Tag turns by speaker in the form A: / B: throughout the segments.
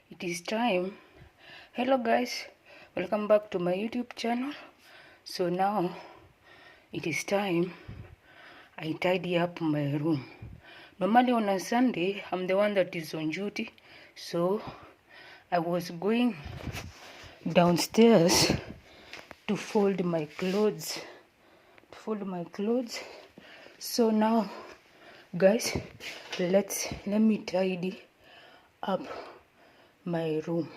A: It is time. Hello guys, welcome back to my YouTube channel. So now it is time I tidy up my room. Normally on a Sunday I'm the one that is on duty, so I was going downstairs to fold my clothes. So now guys, let me tidy up my room.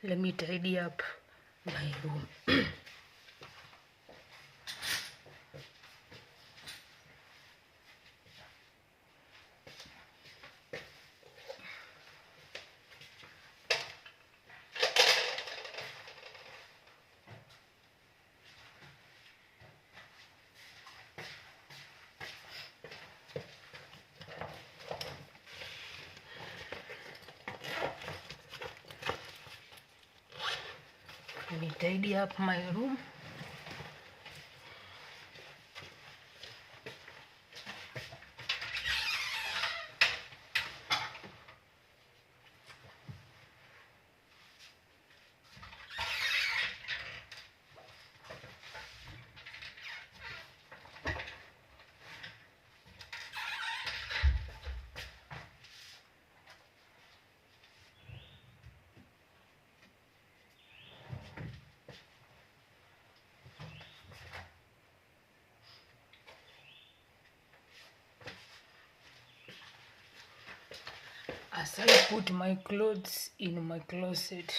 A: Let me tidy up my room. Let me tidy up my room. As I put my clothes in my closet,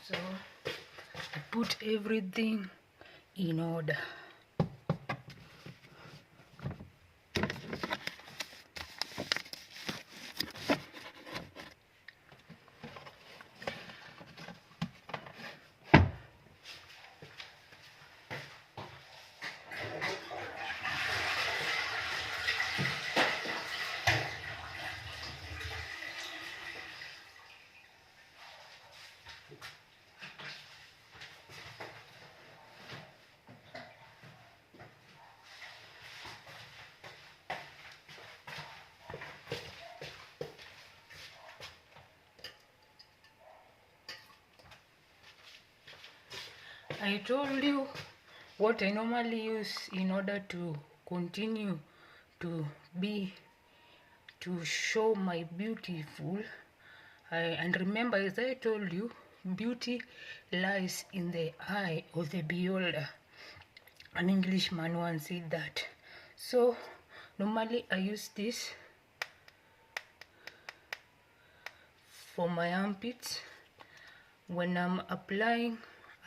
A: so I put everything in order. I told you what I normally use in order to continue to show my beautiful. And remember, as I told you, beauty lies in the eye of the beholder. An Englishman once said that. So normally I use this for my armpits. When I'm applying,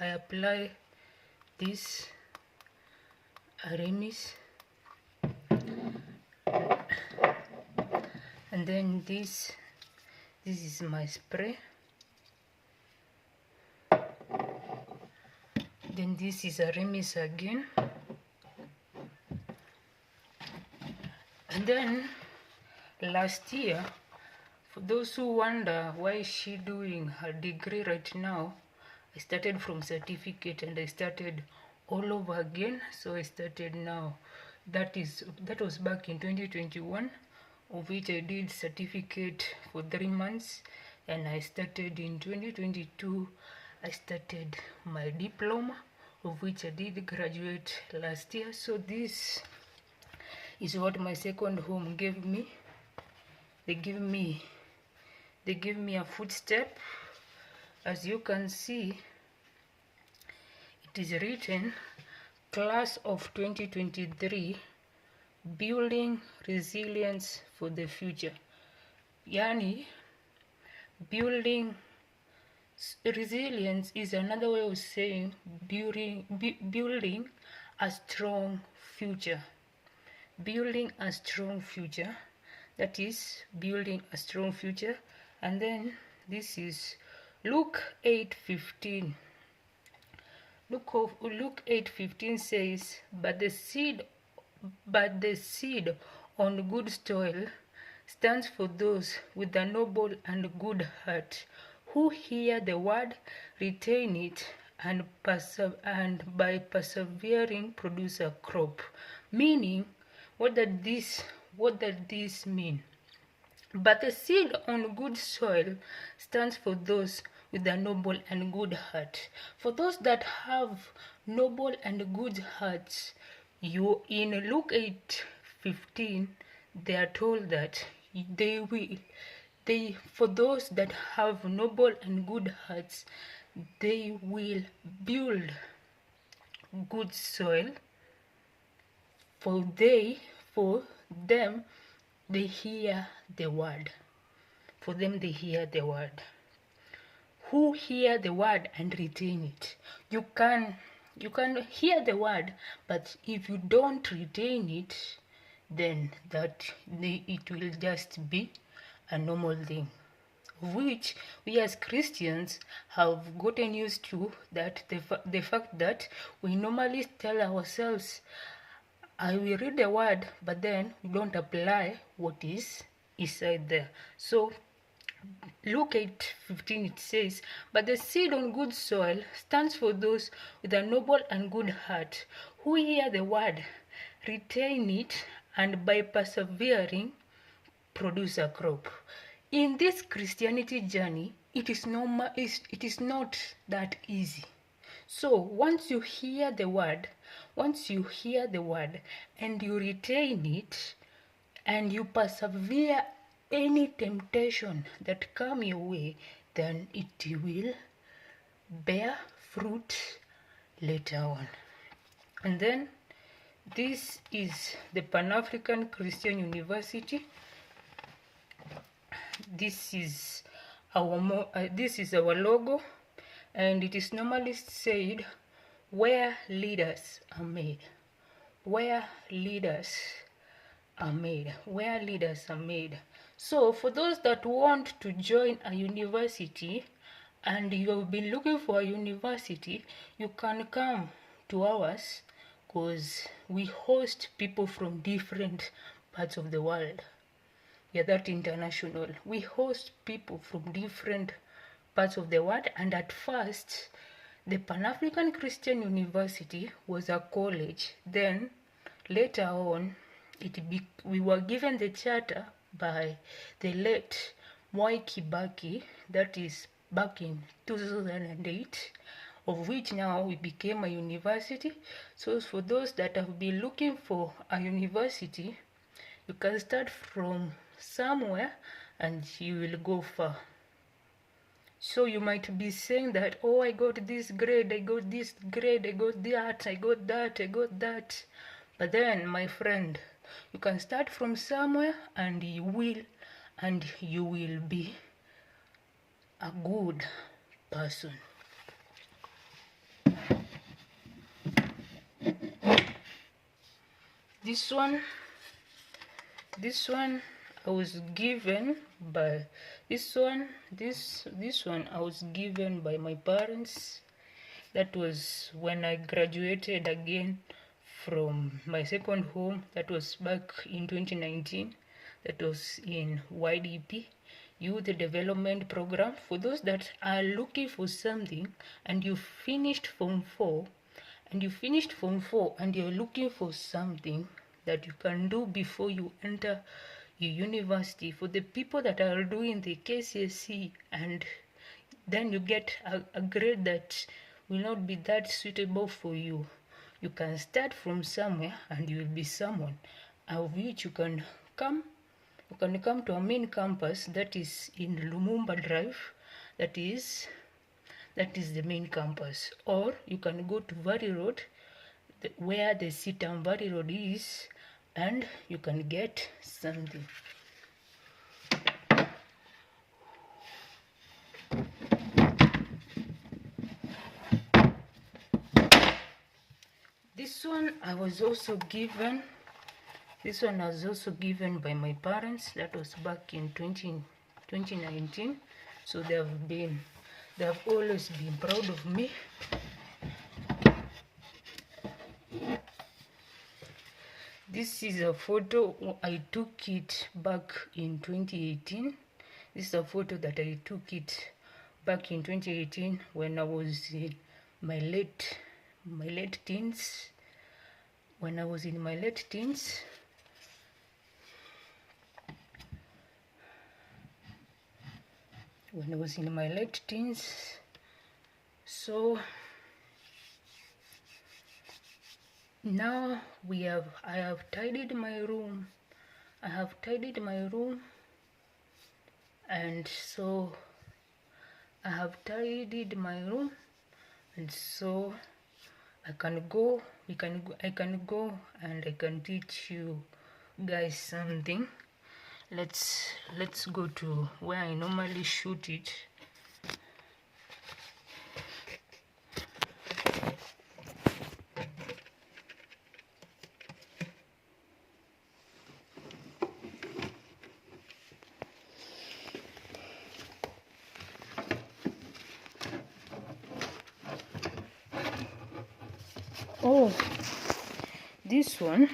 A: I apply this Aramis, and then this is my spray, then this is Aramis again, and then last year, for those who wonder why is she doing her degree right now, I started from certificate and I started all over again. So I started now that was back in 2021, of which I did certificate for 3 months, and I started in 2022. I started my diploma, of which I did graduate last year. So this is what my second home gave me. They give me a footstep. As you can see, it is written class of 2023, building resilience for the future. Yani, building resilience is another way of saying building a strong future. Building a strong future. That is building a strong future. And then this is Luke 8:15. Luke 8:15 says, but the seed on good soil stands for those with a noble and good heart, who hear the word, retain it, and by persevering produce a crop. Meaning, what does this mean? But the seed on good soil stands for those with a noble and good heart. For those that have noble and good hearts, in Luke 8:15, they are told that for those that have noble and good hearts, they will build good soil. For them, they hear the word. For them, they hear the word. Who hear the word and retain it? You can hear the word, but if you don't retain it, then it will just be a normal thing, which we as Christians have gotten used to. That the fact that we normally tell ourselves, I will read the word, but then we don't apply what is inside there. So Luke 8:15, it says, but the seed on good soil stands for those with a noble and good heart, who hear the word, retain it, and by persevering produce a crop. In this Christianity journey, it is not that easy. So once you hear the word and you retain it and you persevere any temptation that come your way, then it will bear fruit later on. And then this is the Pan-African Christian University. This is our logo, and it is normally said, where leaders are made. Where leaders are made. Where leaders are made. So for those that want to join a university and you have been looking for a university, you can come to ours, because we host people from different parts of the world. We are that international. We host people from different parts of the world. And at first, the Pan-African Christian University was a college. Then later on, we were given the charter by the late Mwai Kibaki, that is back in 2008, of which now we became a university. So for those that have been looking for a university, you can start from somewhere and you will go far. So you might be saying that, oh, I got this grade, I got this grade, I got that, I got that, I got that. But then, my friend, you can start from somewhere and you will be a good person. This one I was given by this one I was given by my parents. That was when I graduated again from my second home. That was back in 2019. That was in YDP, Youth Development Program. For those that are looking for something and you finished Form 4 and you're looking for something that you can do before you enter your university. For the people that are doing the KCSE and then you get a grade that will not be that suitable for you, you can start from somewhere and you will be someone of which you can come to our main campus that is in Lumumba Drive. That is the main campus. Or you can go to Valley Road, where the Sitam Valley Road is, and you can get something. This one was also given by my parents. That was back in 2019. So they have always been proud of me. This is a photo I took it back in 2018. This is a photo that I took it back in 2018 when I was in my late teens. When I was in my late teens. So now I have tidied my room. And so I can go and I can teach you guys something. Let's go to where I normally shoot it. Oh, this one.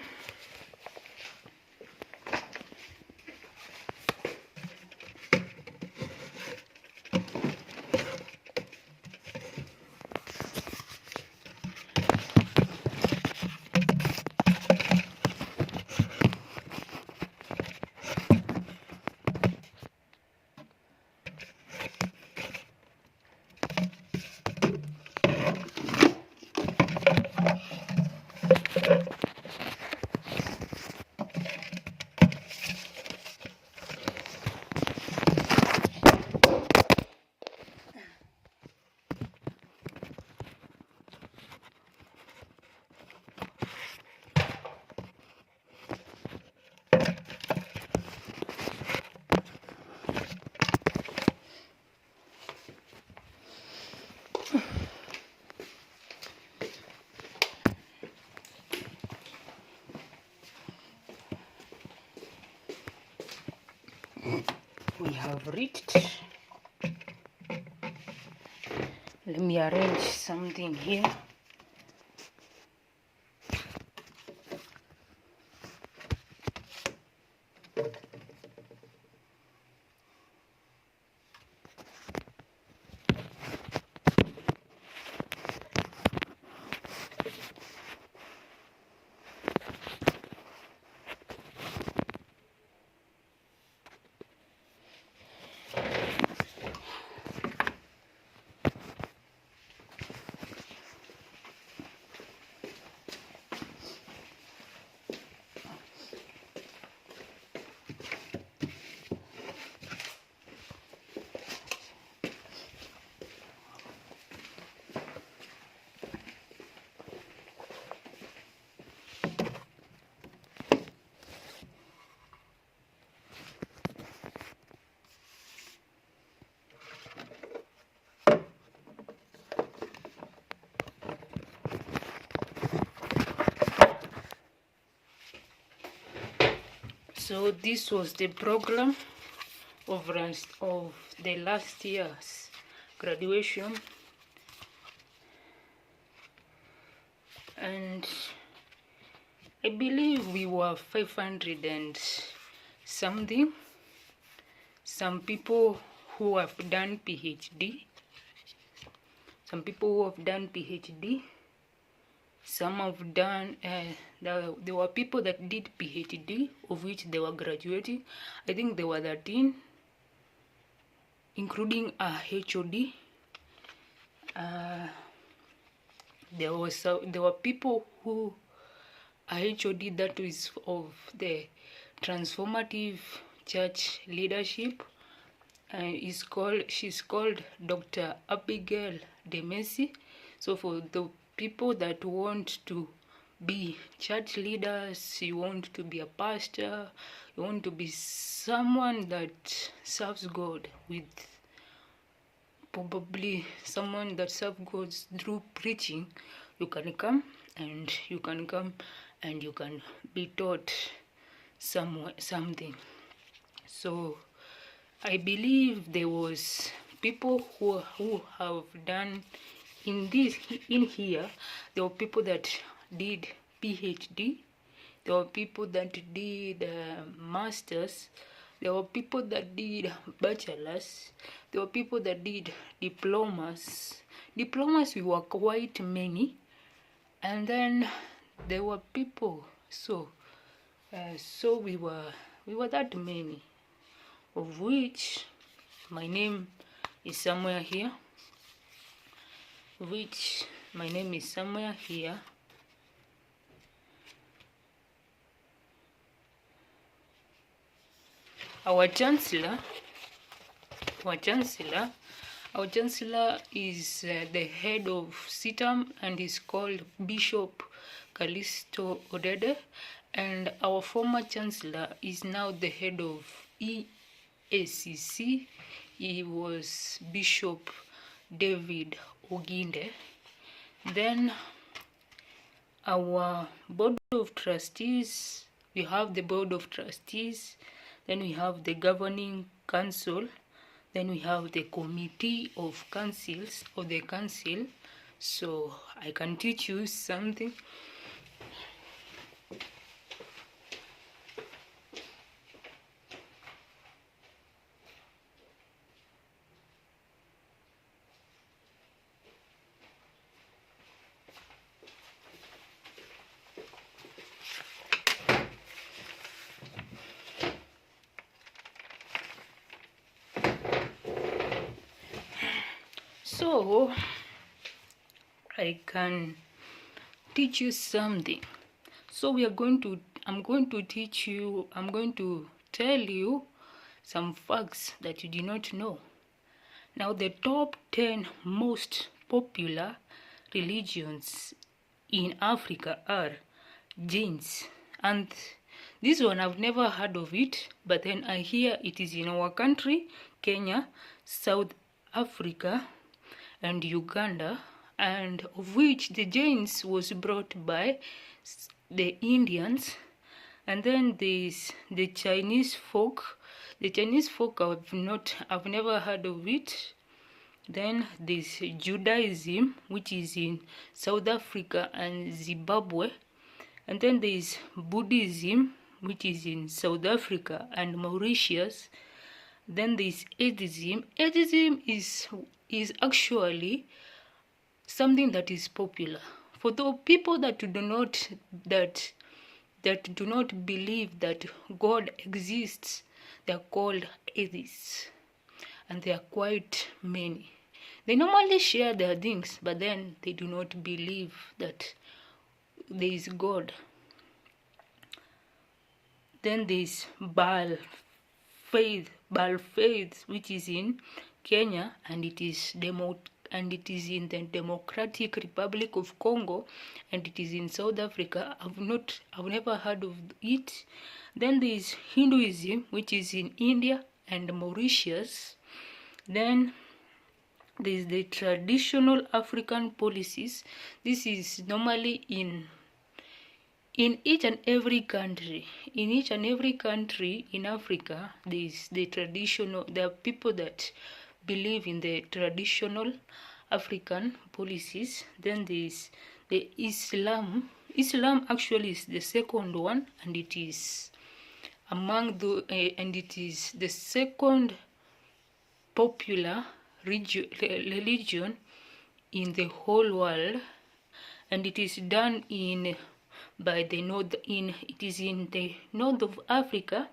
A: We have reached. Let me arrange something here. So this was the program of the last year's graduation, and I believe we were 500 and something. Some people who have done PhD, Some have done, there were people that did PhD, of which they were graduating. I think there were 13, including a HOD. There were people who a HOD that is of the transformative church leadership. She's called Dr. Abigail Demesi. So for the people that want to be church leaders, you want to be a pastor, you want to be someone that serves God with, probably someone that serves God through preaching, you can come and you can be taught something. So I believe there was people who have done in here. There were people that did PhD. There were people that did masters. There were people that did bachelors. There were people that did diplomas. Diplomas, we were quite many. And then there were people. So we were that many, of which my name is somewhere here. Our chancellor is the head of CITAM and is called Bishop Callisto Odede, and our former chancellor is now the head of EACC. He was Bishop David Oginde. Then our board of trustees, we have the board of trustees, then we have the governing council, then we have the committee of councils of the council. So I can teach you something. So I can teach you something. So I'm going to tell you some facts that you did not know. Now, the top 10 most popular religions in Africa are Jains, and this one I've never heard of it, but then I hear it is in our country, Kenya, South Africa, and Uganda, and of which the Jains was brought by the Indians. And then there's the Chinese folk. The Chinese folk I've never heard of it. Then there's Judaism, which is in South Africa and Zimbabwe. And then there's Buddhism, which is in South Africa and Mauritius. Then there's atheism. Atheism is actually something that is popular for the people that do not believe that God exists. They are called atheists, and they are quite many. They normally share their things, but then they do not believe that there is God. Then there is Baal faith, which is in Kenya, and it is in the Democratic Republic of Congo, and it is in South Africa. I've never heard of it. Then there is Hinduism, which is in India and Mauritius. Then there is the traditional African policies. This is normally in each and every country. In each and every country in Africa, there are people that believe in the traditional African policies. Then there is the Islam. Islam actually is the second one, and it is the second popular religion in the whole world. and it is done in the north of Africa,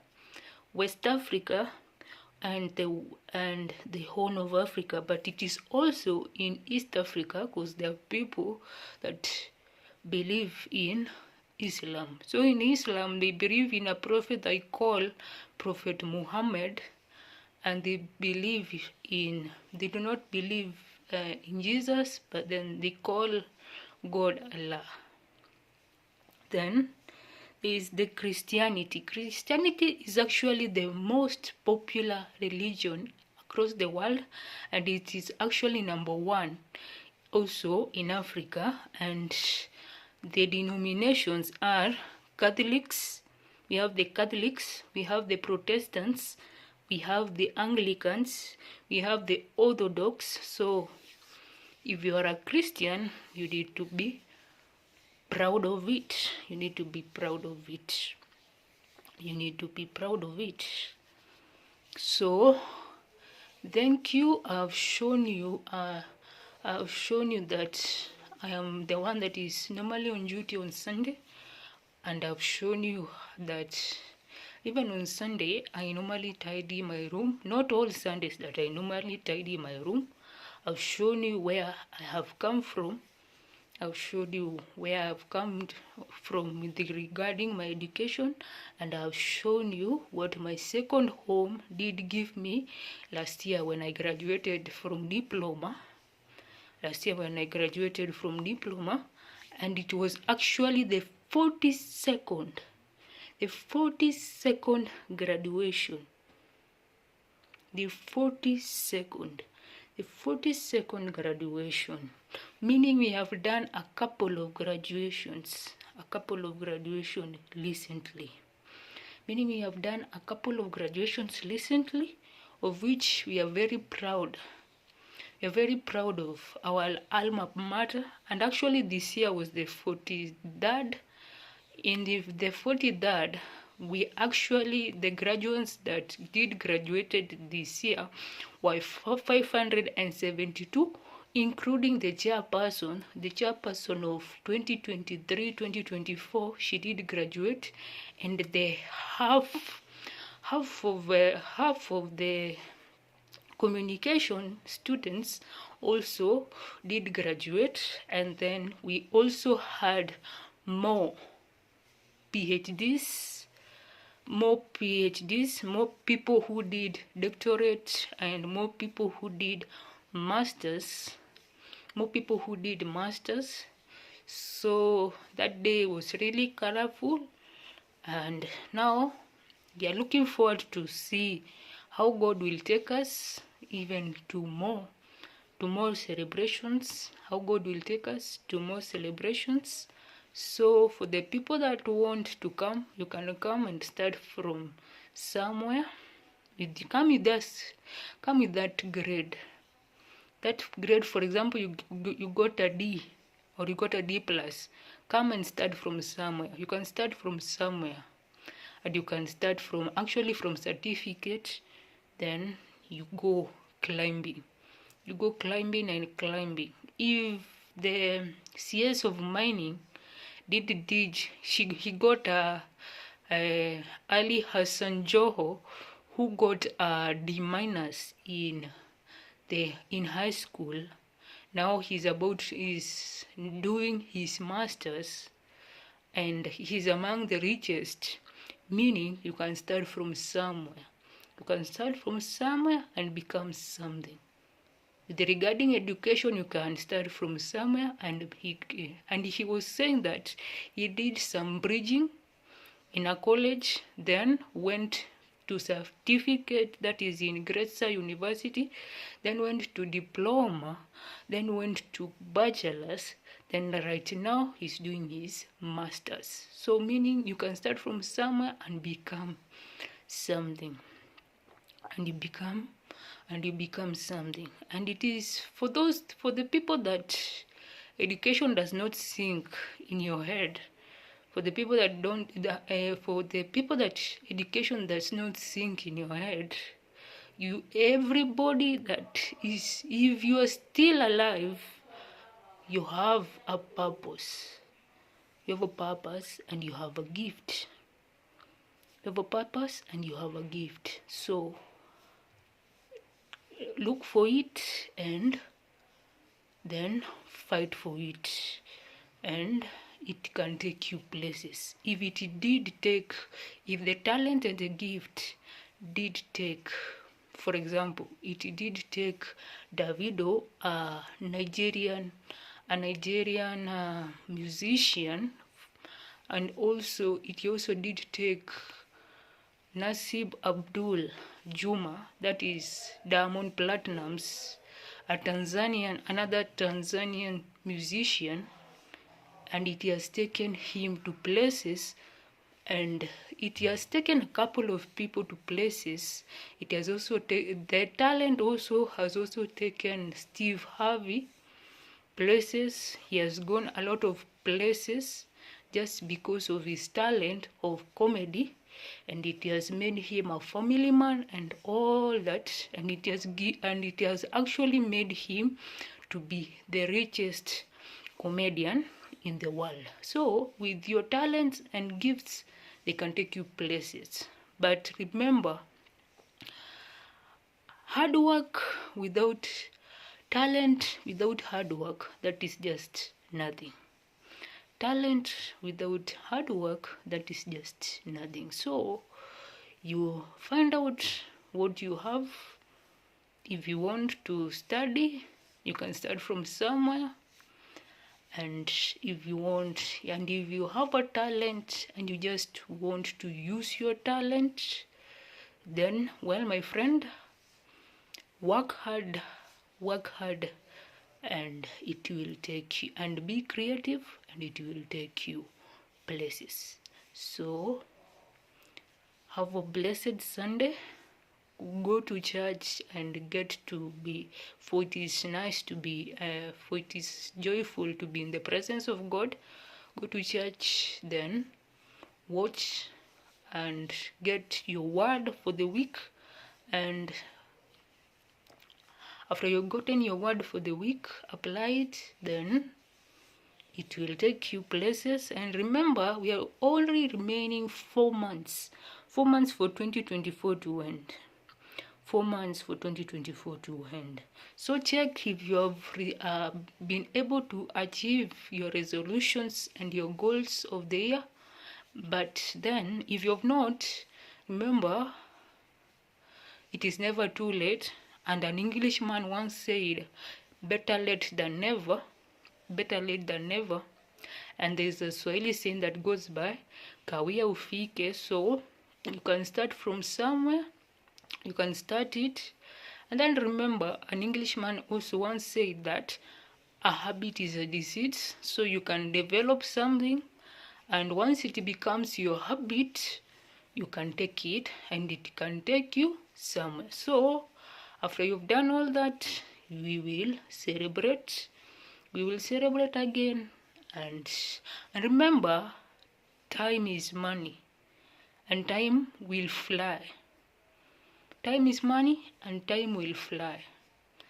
A: West Africa, and the Horn of Africa, but it is also in East Africa, because there are people that believe in Islam. So in Islam, they believe in a prophet they call Prophet Muhammad, and they do not believe in Jesus, but then they call God Allah. Then there is the Christianity. Christianity is actually the most popular religion across the world, and it is actually number one also in Africa. And the denominations are Catholics. We have the Catholics, we have the Protestants, we have the Anglicans, we have the Orthodox. So if you are a Christian, you need to be proud of it. You need to be proud of it. You need to be proud of it. So thank you. I've shown you that I am the one that is normally on duty on Sunday, and I've shown you that even on Sunday I normally tidy my room. Not all Sundays that I normally tidy my room. I've shown you where I have come from. I've showed you where I've come from regarding my education, and I've shown you what my second home did give me last year when I graduated from diploma. And it was actually the 42nd graduation. The 42nd graduation, meaning we have done a couple of graduations recently. Of which we are very proud. We are very proud of our alma mater, and actually this year was the 43rd. In the 43rd, the graduates that did graduated this year were 572, including the chairperson of 2023-2024. She did graduate, and the half of the communication students also did graduate. And then we also had more PhDs, more people who did doctorate, and more people who did masters. So that day was really colorful, and now we are looking forward to see how God will take us even to more celebrations. So for the people that want to come, you can come and start from somewhere. Come with that grade. For example, you got a D, or you got a D plus. Come and start from somewhere. You can start from somewhere, and you can start from certificate. Then you go climbing. If the CS of mining he got Ali Hassan Joho, who got a D minus in high school. Now he's doing his masters, and he's among the richest, meaning you can start from somewhere. And become something. Regarding education, you can start from somewhere, and he was saying that he did some bridging in a college, then went to certificate, that is in Gretzer University, then went to diploma, then went to bachelor's, then right now he's doing his master's. So meaning you can start from somewhere and become something. And you become something. And it is for the people that education does not sink in your head. For the people that education does not sink in your head, everybody that is, if you are still alive, you have a purpose. You have a purpose and you have a gift. You have a purpose and you have a gift. So look for it and then fight for it, and it can take you places. If the talent and the gift did take, for example, it did take Davido, a Nigerian musician, and also it also did take Nasib Abdul Juma, that is Diamond Platinum's, another Tanzanian musician, and it has taken him to places, and it has taken a couple of people to places. It has also the talent also has also taken Steve Harvey places. He has gone a lot of places just because of his talent of comedy, and it has made him a family man and all that, and it has actually made him to be the richest comedian in the world. So with your talents and gifts, they can take you places. But remember, hard work without talent, without hard work, that is just nothing. Talent without hard work, that is just nothing. So you find out what you have. If you want to study, you can start from somewhere. And if you have a talent and you just want to use your talent, then, well, my friend, work hard, and it will take you, and be creative, and it will take you places. So have a blessed Sunday. Go to church and get to be, for it is nice to be, for it is joyful to be in the presence of God. Go to church, then watch and get your word for the week, and after you've gotten your word for the week, apply it, then it will take you places. And remember, we are only remaining 4 months. 4 months for 2024 to end. 4 months for 2024 to end. So check if you have been able to achieve your resolutions and your goals of the year. But then, if you have not, remember, it is never too late. And an Englishman once said, better late than never. Better late than never. And there's a Swahili saying that goes by, kawia ufike. So you can start from somewhere. You can start it. And then remember, an Englishman also once said that a habit is a disease. So you can develop something, and once it becomes your habit, you can take it and it can take you somewhere. So after you've done all that, we will celebrate. We will celebrate again. And remember, time is money, and time will fly. Time is money, and time will fly.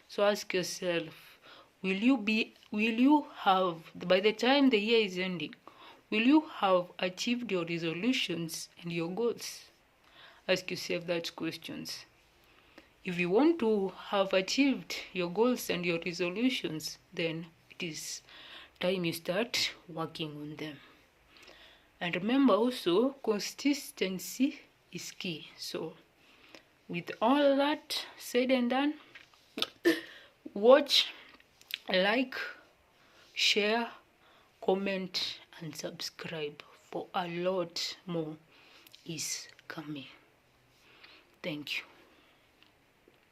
A: So ask yourself, will you have, by the time the year is ending, will you have achieved your resolutions and your goals? Ask yourself that questions. If you want to have achieved your goals and your resolutions, then it is time you start working on them. And remember also, consistency is key. So with all that said and done, watch, like, share, comment, and subscribe, for a lot more is coming. Thank you.